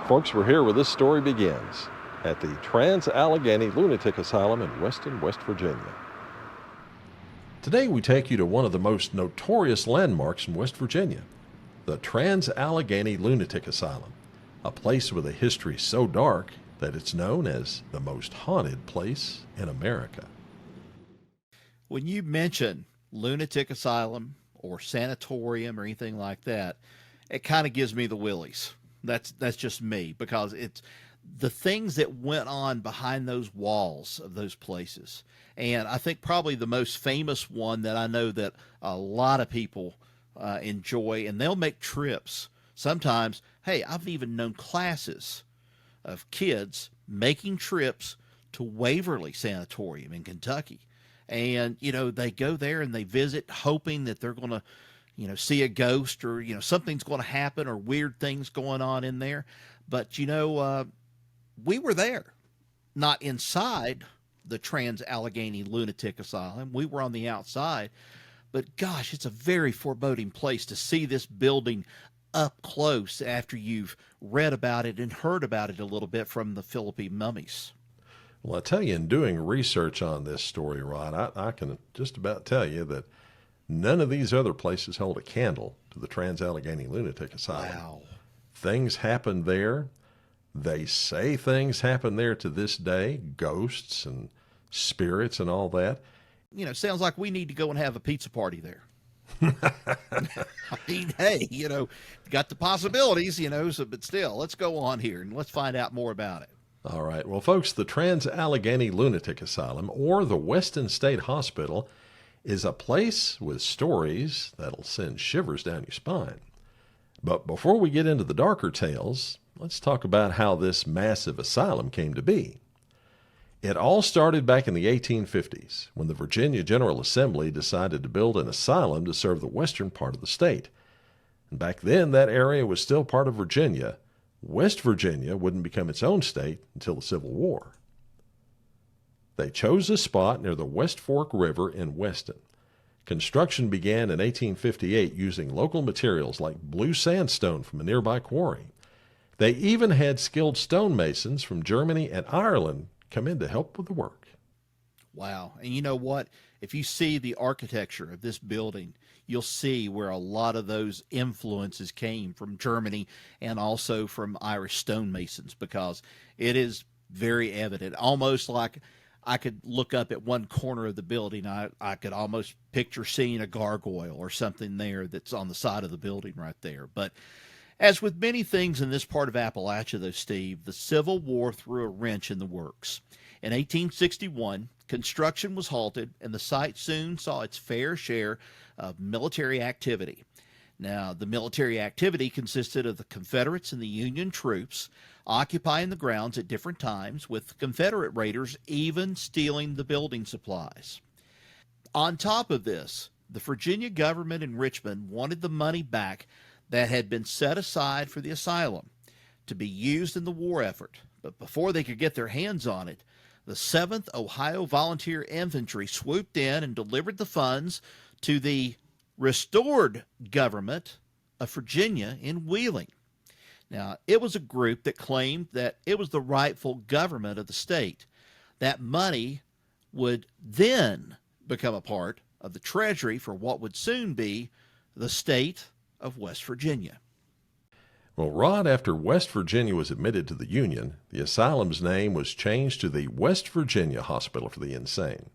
Folks, we're here where this story begins, at the Trans-Allegheny Lunatic Asylum in Weston, West Virginia. Today we take you to one of the most notorious landmarks in West Virginia, the Trans-Allegheny Lunatic Asylum, a place with a history so dark that it's known as the most haunted place in America. When you mention lunatic asylum or sanatorium or anything like that, it kind of gives me the willies. That's just me, because it's the things that went on behind those walls of those places. And I think probably the most famous one that I know that a lot of people enjoy, and they'll make trips. Sometimes, hey, I've even known classes of kids making trips to Waverly Sanatorium in Kentucky. And, they go there and they visit hoping that they're going to see a ghost, or, something's going to happen, or weird things going on in there. But, we were there, not inside the Trans-Allegheny Lunatic Asylum. We were on the outside. But gosh, it's a very foreboding place to see this building up close after you've read about it and heard about it a little bit from the Philippine mummies. Well, I tell you, in doing research on this story, Rod, I can just about tell you that none of these other places hold a candle to the Trans-Allegheny Lunatic Asylum. Wow. Things happen there. They say things happen there to this day, ghosts and spirits and all that. Sounds like we need to go and have a pizza party there. I mean, hey, got the possibilities, but still, let's go on here and let's find out more about it. All right. Well, folks, the Trans-Allegheny Lunatic Asylum, or the Weston State Hospital, is a place with stories that'll send shivers down your spine. But before we get into the darker tales, let's talk about how this massive asylum came to be. It all started back in the 1850s, when the Virginia General Assembly decided to build an asylum to serve the western part of the state. And back then, that area was still part of Virginia. West Virginia wouldn't become its own state until the Civil War. They chose a spot near the West Fork River in Weston. Construction began in 1858 using local materials like blue sandstone from a nearby quarry. They even had skilled stonemasons from Germany and Ireland come in to help with the work. Wow. And you know what? If you see the architecture of this building, you'll see where a lot of those influences came from Germany and also from Irish stonemasons, because it is very evident, almost like I could look up at one corner of the building. I could almost picture seeing a gargoyle or something there that's on the side of the building right there. But as with many things in this part of Appalachia, though, Steve, the Civil War threw a wrench in the works. In 1861, construction was halted, and the site soon saw its fair share of military activity. Now, the military activity consisted of the Confederates and the Union troops occupying the grounds at different times, with Confederate raiders even stealing the building supplies. On top of this, the Virginia government in Richmond wanted the money back that had been set aside for the asylum to be used in the war effort. But before they could get their hands on it, the 7th Ohio Volunteer Infantry swooped in and delivered the funds to the restored government of Virginia in Wheeling. Now, it was a group that claimed that it was the rightful government of the state. That money would then become a part of the treasury for what would soon be the state of West Virginia. Well, Rod, after West Virginia was admitted to the Union, the asylum's name was changed to the West Virginia Hospital for the Insane.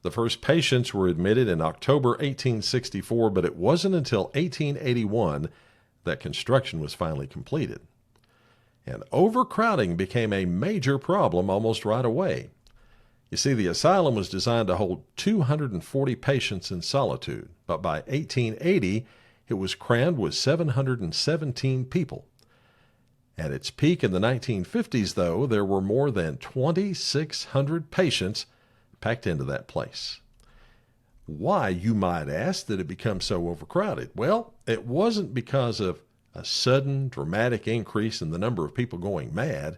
The first patients were admitted in October 1864, but it wasn't until 1881 that construction was finally completed. And overcrowding became a major problem almost right away. You see, the asylum was designed to hold 240 patients in solitude, but by 1880, it was crammed with 717 people. At its peak in the 1950s, though, there were more than 2,600 patients packed into that place. Why, you might ask, did it become so overcrowded? Well, it wasn't because of a sudden, dramatic increase in the number of people going mad.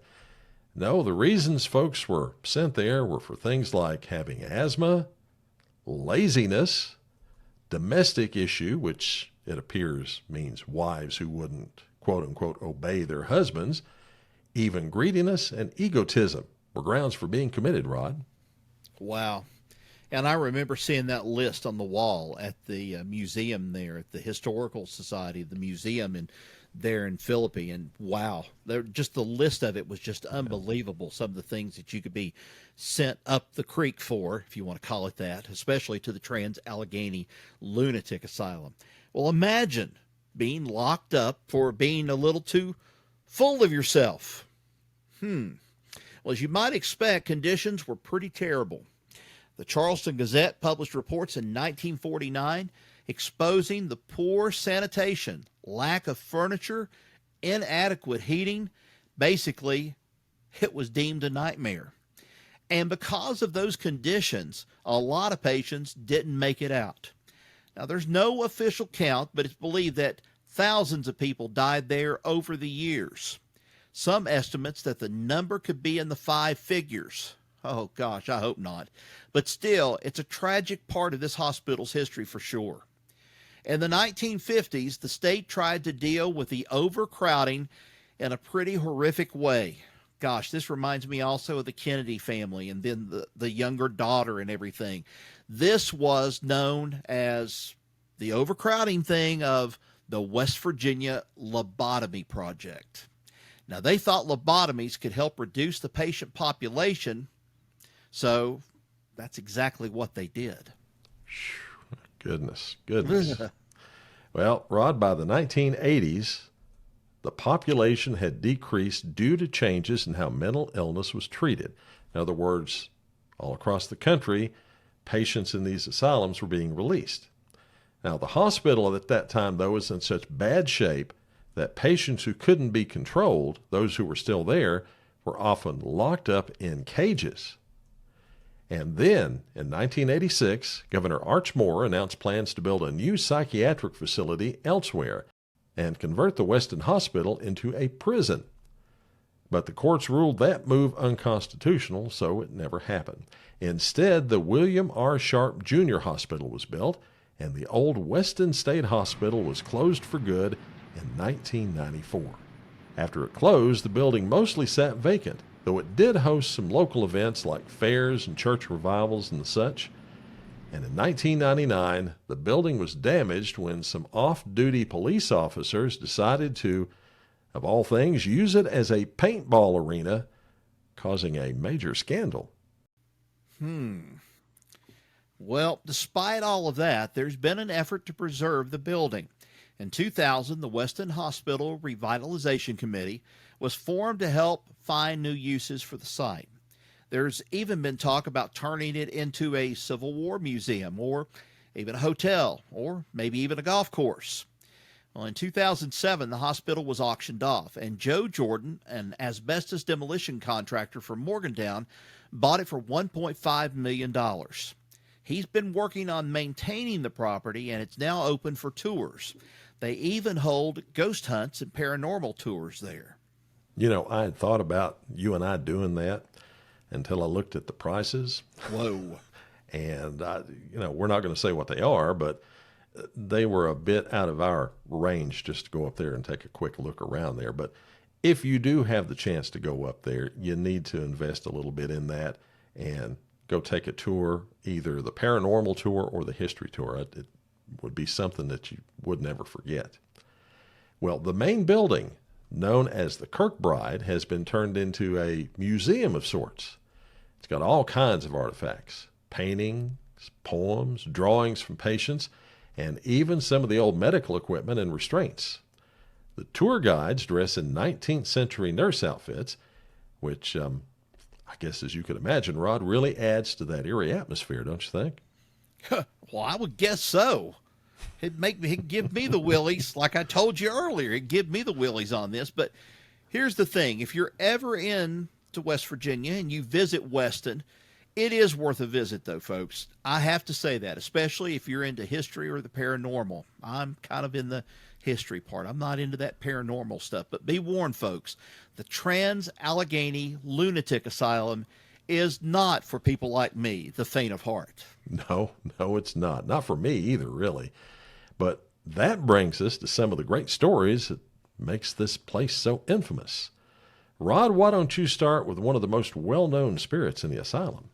No, the reasons folks were sent there were for things like having asthma, laziness, domestic issue, which it appears means wives who wouldn't, quote-unquote, obey their husbands, Even greediness and egotism were grounds for being committed, Rod. Wow. And I remember seeing that list on the wall at the museum there, at the Historical Society, the museum there in Philippi. And wow, just the list of it was just unbelievable. Some of the things that you could be sent up the creek for, if you want to call it that, especially to the Trans-Allegheny Lunatic Asylum. Well, imagine being locked up for being a little too full of yourself. Well, as you might expect, conditions were pretty terrible. The Charleston Gazette published reports in 1949 exposing the poor sanitation, lack of furniture, inadequate heating. Basically, it was deemed a nightmare. And because of those conditions, a lot of patients didn't make it out. Now, there's no official count, but it's believed that thousands of people died there over the years. Some estimates that the number could be in the 5 figures. Oh gosh, I hope not. But still, it's a tragic part of this hospital's history for sure. In the 1950s, the state tried to deal with the overcrowding in a pretty horrific way. Gosh, this reminds me also of the Kennedy family and then the younger daughter and everything. This was known as the overcrowding thing of the West Virginia Lobotomy Project. Now, they thought lobotomies could help reduce the patient population, so that's exactly what they did. Goodness. Well, Rod, by the 1980s, the population had decreased due to changes in how mental illness was treated. In other words, all across the country, patients in these asylums were being released. Now, the hospital at that time, though, was in such bad shape that patients who couldn't be controlled, those who were still there, were often locked up in cages. And then, in 1986, Governor Arch Moore announced plans to build a new psychiatric facility elsewhere and convert the Weston Hospital into a prison. But the courts ruled that move unconstitutional, so it never happened. Instead, the William R. Sharp Jr. Hospital was built, and the old Weston State Hospital was closed for good in 1994. After it closed, the building mostly sat vacant, though it did host some local events like fairs and church revivals and such. And in 1999, the building was damaged when some off-duty police officers decided to, of all things, use it as a paintball arena, causing a major scandal. Well, despite all of that, there's been an effort to preserve the building. In 2000, the Weston Hospital Revitalization Committee was formed to help find new uses for the site. There's even been talk about turning it into a Civil War museum or even a hotel or maybe even a golf course. Well, in 2007, the hospital was auctioned off, and Joe Jordan, an asbestos demolition contractor from Morgantown, bought it for $1.5 million. He's been working on maintaining the property, and it's now open for tours. They even hold ghost hunts and paranormal tours there. You know, I had thought about you and I doing that until I looked at the prices. Whoa. And, we're not going to say what they are, but they were a bit out of our range just to go up there and take a quick look around there. But if you do have the chance to go up there, you need to invest a little bit in that and go take a tour, either the paranormal tour or the history tour. It would be something that you would never forget. Well, the main building, known as the Kirkbride, has been turned into a museum of sorts. It's got all kinds of artifacts, paintings, poems, drawings from patients, and even some of the old medical equipment and restraints. The tour guides dress in 19th century nurse outfits, which, I guess as you could imagine, Rod, really adds to that eerie atmosphere, don't you think? Well, I would guess so. It'd give me the willies, like I told you earlier. It'd give me the willies on this. But here's the thing. If you're ever in to West Virginia and you visit Weston, it is worth a visit, though, folks. I have to say that, especially if you're into history or the paranormal. I'm kind of in the history part. I'm not into that paranormal stuff. But be warned, folks, the Trans-Allegheny Lunatic Asylum is not for people like me, the faint of heart. No, it's not. Not for me either, really. But that brings us to some of the great stories that makes this place so infamous. Rod, why don't you start with one of the most well-known spirits in the asylum?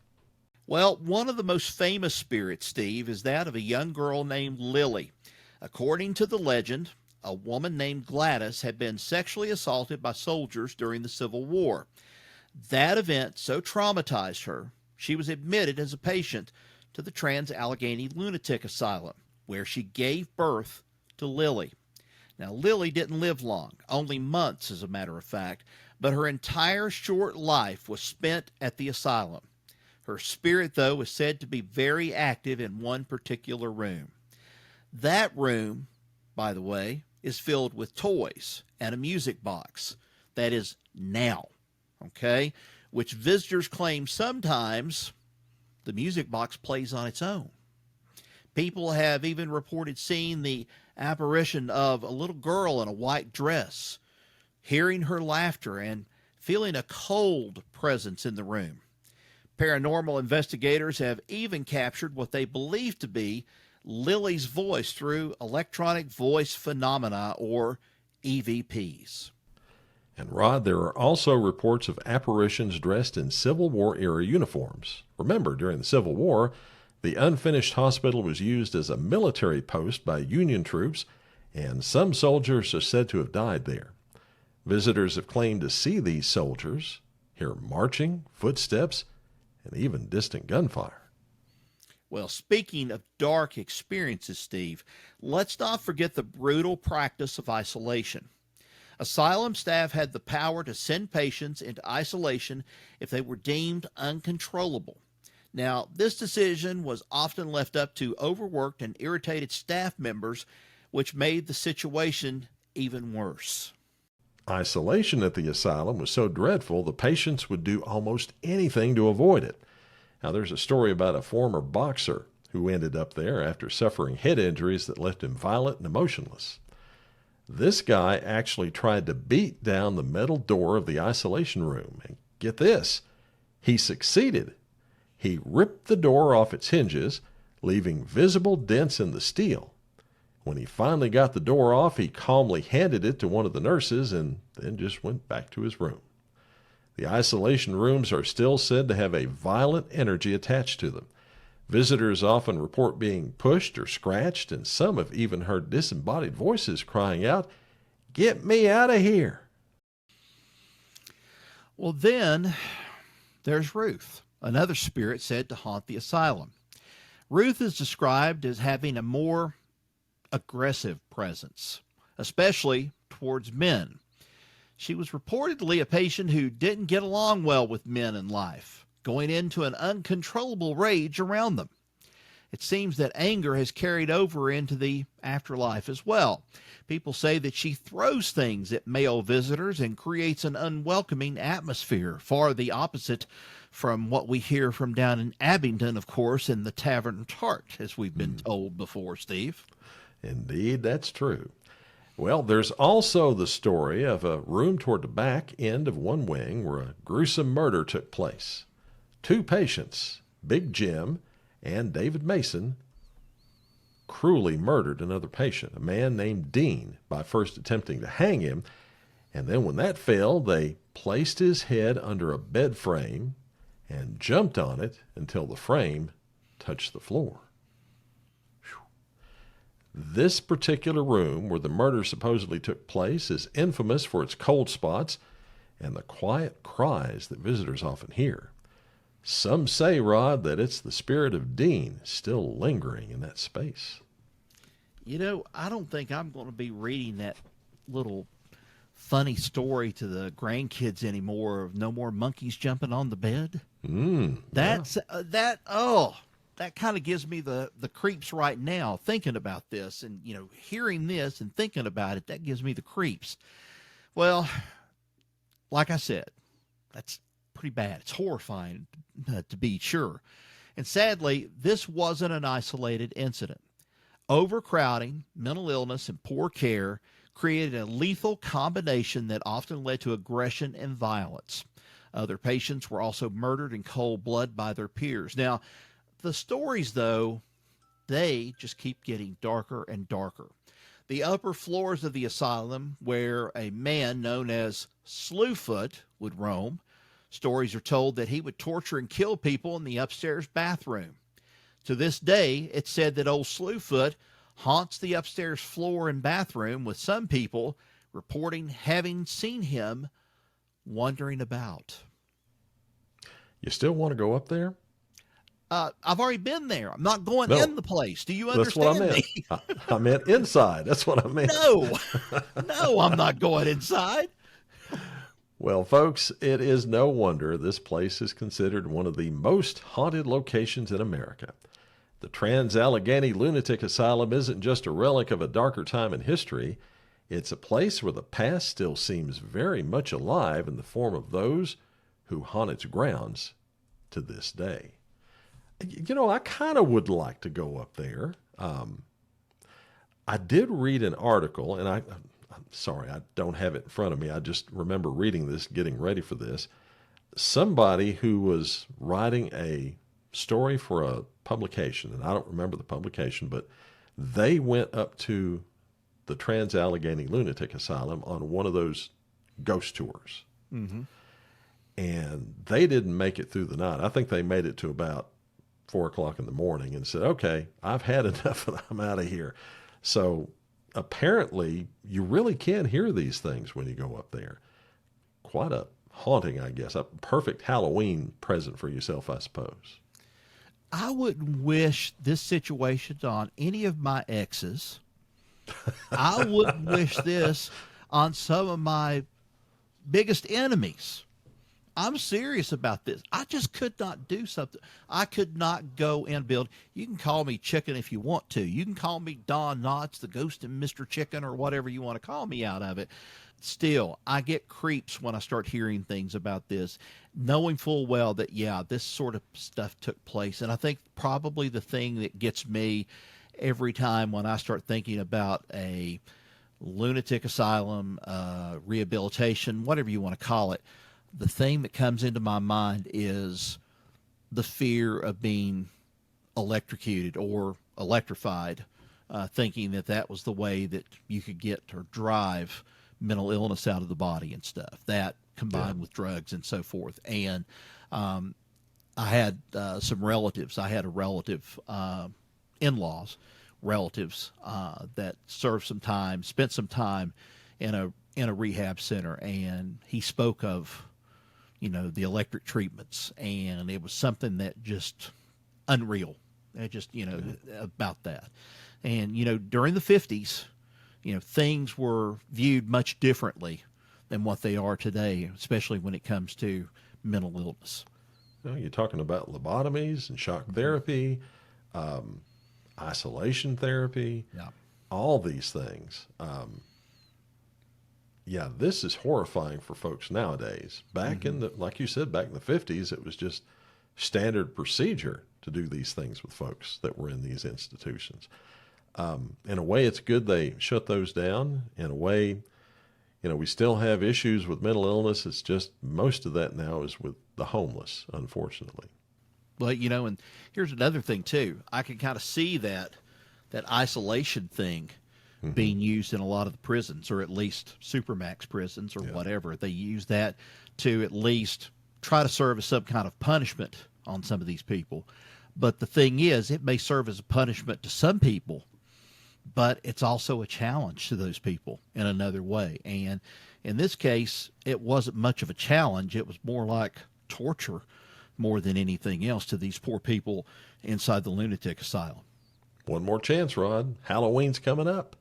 Well, one of the most famous spirits, Steve, is that of a young girl named Lily. According to the legend, a woman named Gladys had been sexually assaulted by soldiers during the Civil War. That event so traumatized her, she was admitted as a patient to the Trans-Allegheny Lunatic Asylum, where she gave birth to Lily. Now, Lily didn't live long, only months as a matter of fact, but her entire short life was spent at the asylum. Her spirit, though, is said to be very active in one particular room. That room, by the way, is filled with toys and a music box. That is now, okay? Which visitors claim sometimes the music box plays on its own. People have even reported seeing the apparition of a little girl in a white dress, hearing her laughter and feeling a cold presence in the room. Paranormal investigators have even captured what they believe to be Lily's voice through electronic voice phenomena, or EVPs. And Rod, there are also reports of apparitions dressed in Civil War-era uniforms. Remember, during the Civil War, the unfinished hospital was used as a military post by Union troops, and some soldiers are said to have died there. Visitors have claimed to see these soldiers, hear marching, footsteps, and even distant gunfire. Well, speaking of dark experiences, Steve, let's not forget the brutal practice of isolation. Asylum staff had the power to send patients into isolation if they were deemed uncontrollable. Now, this decision was often left up to overworked and irritated staff members, which made the situation even worse. Isolation at the asylum was so dreadful the patients would do almost anything to avoid it. Now, there's a story about a former boxer who ended up there after suffering head injuries that left him violent and emotionless. This guy actually tried to beat down the metal door of the isolation room. And get this, he succeeded. He ripped the door off its hinges, leaving visible dents in the steel. When he finally got the door off, he calmly handed it to one of the nurses and then just went back to his room. The isolation rooms are still said to have a violent energy attached to them. Visitors often report being pushed or scratched, and some have even heard disembodied voices crying out, "Get me out of here!" Well, then there's Ruth, another spirit said to haunt the asylum. Ruth is described as having a more aggressive presence, especially towards men. She was reportedly a patient who didn't get along well with men in life, going into an uncontrollable rage around them. It seems that anger has carried over into the afterlife as well. People say that she throws things at male visitors and creates an unwelcoming atmosphere, far the opposite from what we hear from down in Abingdon, of course, in the Tavern Tart, as we've been told before, Steve. Indeed, that's true. Well, there's also the story of a room toward the back end of one wing where a gruesome murder took place. Two patients, Big Jim and David Mason, cruelly murdered another patient, a man named Dean, by first attempting to hang him, and then when that failed, they placed his head under a bed frame and jumped on it until the frame touched the floor. This particular room where the murder supposedly took place is infamous for its cold spots and the quiet cries that visitors often hear. Some say, Rod, that it's the spirit of Dean still lingering in that space. You know, I don't think I'm going to be reading that little funny story to the grandkids anymore of no more monkeys jumping on the bed. That kind of gives me the creeps right now thinking about this, and hearing this and thinking about it, that gives me the creeps. Well, like I said, that's pretty bad. It's horrifying, to be sure. And sadly, this wasn't an isolated incident. Overcrowding, mental illness, and poor care created a lethal combination that often led to aggression and violence. Other patients were also murdered in cold blood by their peers. Now, the stories, though, they just keep getting darker and darker. the upper floors of the asylum, where a man known as Slewfoot would roam. Stories are told that he would torture and kill people in the upstairs bathroom. To this day, it's said that old Slewfoot haunts the upstairs floor and bathroom, with some people reporting having seen him wandering about. You still want to go up there? I've already been there. I'm not going No. in the place. Do you That's what understand I meant. me? I meant inside. That's what I meant. No, I'm not going inside. Well, folks, it is no wonder this place is considered one of the most haunted locations in America. The Trans-Allegheny Lunatic Asylum isn't just a relic of a darker time in history. It's a place where the past still seems very much alive in the form of those who haunt its grounds to this day. You know, I kind of would like to go up there. I did read an article, and I'm sorry, I don't have it in front of me. I just remember reading this, getting ready for this. Somebody who was writing a story for a publication, and I don't remember the publication, but they went up to the Trans-Allegheny Lunatic Asylum on one of those ghost tours. Mm-hmm. And they didn't make it through the night. I think they made it to about 4 o'clock in the morning and said, okay, I've had enough and I'm out of here. So apparently you really can hear these things when you go up there. Quite a haunting, I guess. A perfect Halloween present for yourself, I suppose. I wouldn't wish this situation on any of my exes. I wouldn't wish this on some of my biggest enemies. I'm serious about this. I just could not do something. I could not go and build. You can call me Chicken if you want to. You can call me Don Knotts, the ghost and Mr. Chicken, or whatever you want to call me out of it. Still, I get creeps when I start hearing things about this, knowing full well that, yeah, this sort of stuff took place. And I think probably the thing that gets me every time when I start thinking about a lunatic asylum, rehabilitation, whatever you want to call it, the thing that comes into my mind is the fear of being electrocuted or electrified, thinking that that was the way that you could get or drive mental illness out of the body and stuff. That combined with drugs and so forth. And I had some relatives. I had a relative, in-laws, relatives that served some time, spent some time in a rehab center, and he spoke of, you know, the electric treatments, and it was something that just unreal. It just, you know, about that. And, you know, during the 50s, you know, things were viewed much differently than what they are today, especially when it comes to mental illness. Well, you're talking about lobotomies and shock therapy, isolation therapy, all these things. Yeah, this is horrifying for folks nowadays. Back in the, like you said, back in the 50s, it was just standard procedure to do these things with folks that were in these institutions. In a way, it's good they shut those down. In a way, you know, we still have issues with mental illness. It's just most of that now is with the homeless, unfortunately. Well, you know, and here's another thing too. I can kind of see that isolation thing being used in a lot of the prisons, or at least supermax prisons or whatever. They use that to at least try to serve as some kind of punishment on some of these people. But the thing is, it may serve as a punishment to some people, but it's also a challenge to those people in another way. And in this case, it wasn't much of a challenge. It was more like torture more than anything else to these poor people inside the lunatic asylum. One more chance, Rod. Halloween's coming up.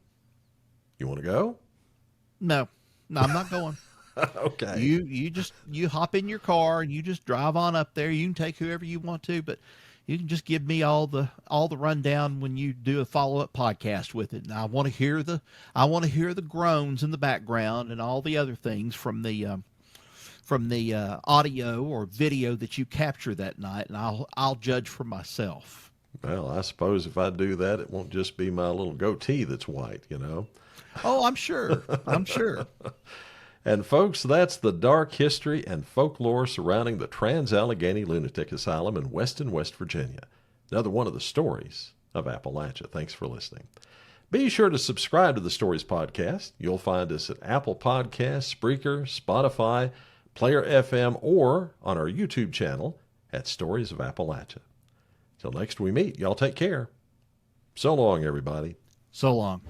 You want to go? No, I'm not going. Okay. You hop in your car and you just drive on up there. You can take whoever you want to, but you can just give me all the rundown when you do a follow-up podcast with it. And I want to hear the groans in the background and all the other things from the audio or video that you capture that night, and I'll judge for myself. Well, I suppose if I do that, it won't just be my little goatee that's white, you know. Oh, I'm sure. I'm sure. And folks, that's the dark history and folklore surrounding the Trans-Allegheny Lunatic Asylum in Weston, West Virginia. Another one of the stories of Appalachia. Thanks for listening. Be sure to subscribe to the Stories Podcast. You'll find us at Apple Podcasts, Spreaker, Spotify, Player FM, or on our YouTube channel at Stories of Appalachia. Till next we meet, y'all take care. So long, everybody. So long.